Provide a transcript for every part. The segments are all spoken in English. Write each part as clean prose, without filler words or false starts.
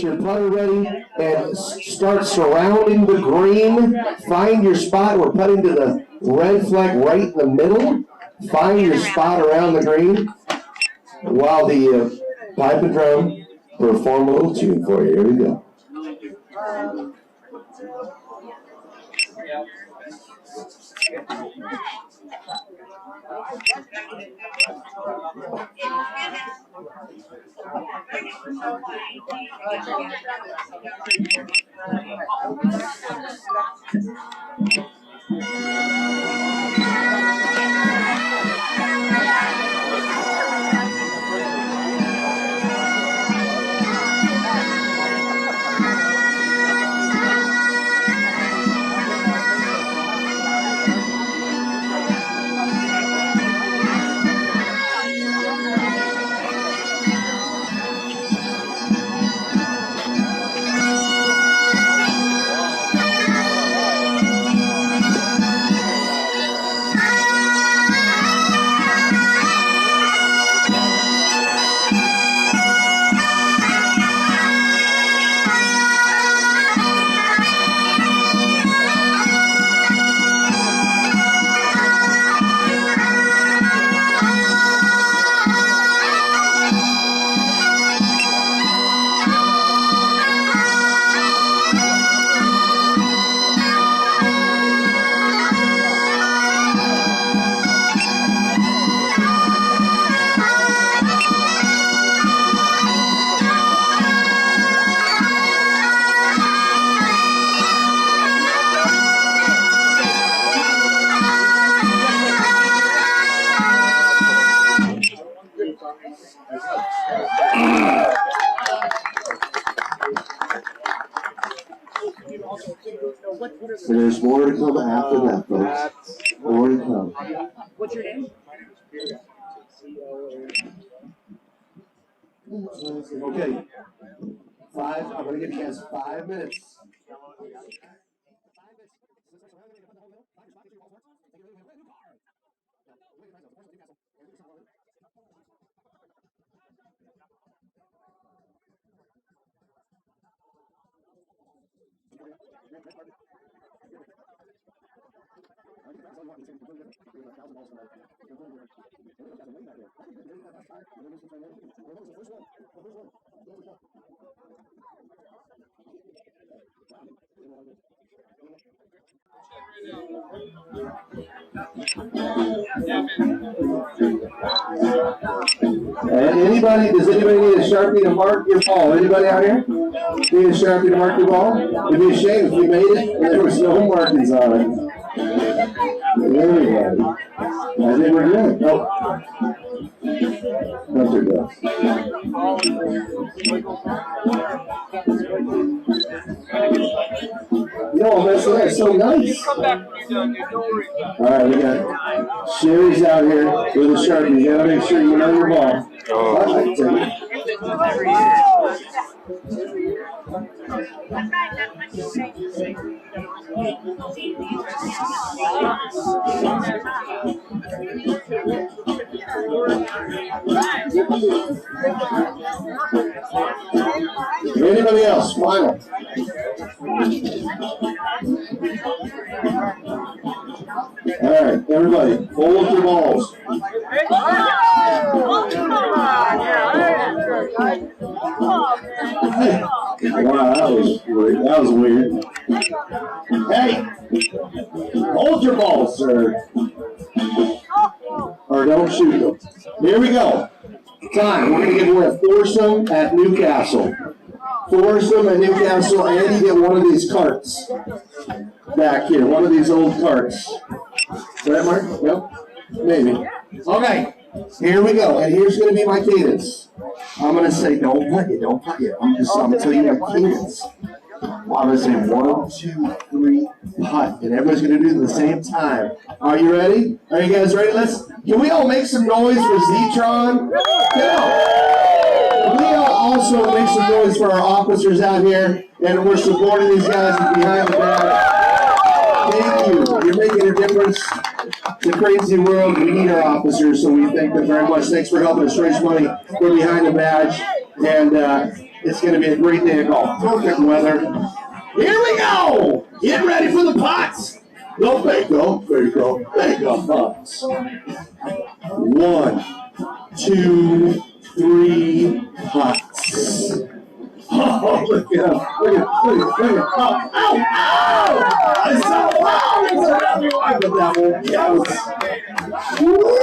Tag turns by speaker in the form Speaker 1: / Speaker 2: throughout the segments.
Speaker 1: get your putter ready and start surrounding the green. Find your spot. We're putting to the red flag right in the middle. Find your spot around the green while the pipe and drum perform a little tune for you. Here we go. So there's more to come after that, folks. More to come.
Speaker 2: What's your name?
Speaker 1: Okay. I'm going to give you guys 5 minutes. And does anybody need a Sharpie to mark your ball? Anybody out here? Need a Sharpie to mark your ball? It'd be a shame if you made it and there was no markings on it. There we go. I think we're good. Oh. That's your go. Yo, that's so nice. All right, we got Sherry's out here with a Sharpie. You gotta make sure you know your ball. Anybody else? Final. All right, everybody, hold your balls. Wow, that was weird. That was weird. Hey, hold your balls, sir. Or don't shoot them. Here we go. Time. We're going to give away a foursome at Newcastle. Foursome at Newcastle, and you get one of these carts back here. One of these old carts. Right, Mark? Yep. Maybe. Okay. Here we go. And here's going to be my cadence. I'm going to say, don't putt it, don't putt it. I'm going to tell you my cadence. I'm going to say 1, 2, 3, putt. And everybody's going to do it at the same time. Are you ready? Are you guys ready? Can we all make some noise for Zetron? Can we all also make some noise for our officers out here? And we're supporting these guys behind the back. Thank you. You're making a difference. It's a crazy world. We need our officers, so we thank them very much. Thanks for helping us raise money. We're behind the badge. And It's going to be a great day of golf. Perfect weather. Here we go. Get ready for the putts. Go, there you go. There you go. There you go. Putts. 1, 2, 3, putts. Oh, look at him. Look at. Oh, ow, ow! I saw, wow, it's around your eye with that one. Yes. Woo!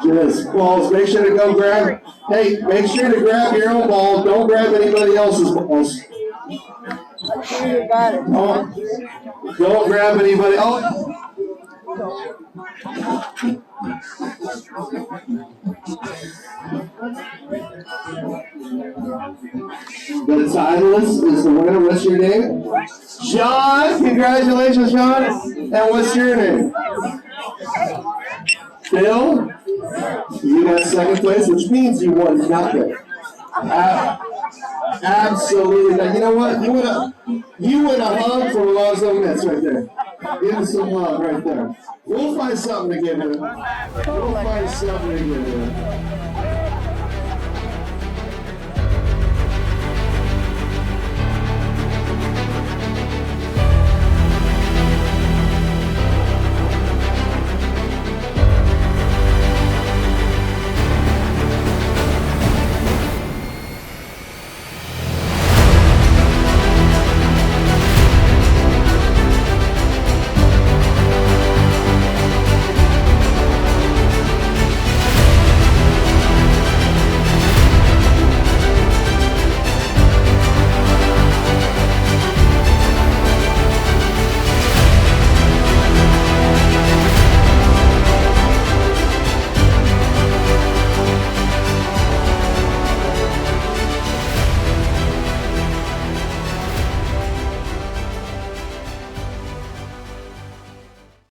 Speaker 1: Just balls. Make sure to go grab. Hey, make sure to grab your own ball. Don't grab anybody else's balls.
Speaker 2: You got it.
Speaker 1: Oh, don't grab anybody. Oh. The titleist is the winner. What's your name? Sean. Congratulations, Sean. And what's your name? Phil. You got second place, which means you won nothing. Absolutely. Now, you know what? You win a hug from Los Angeles right there. Give him some love right there. We'll find something to give him. We'll find something to give him.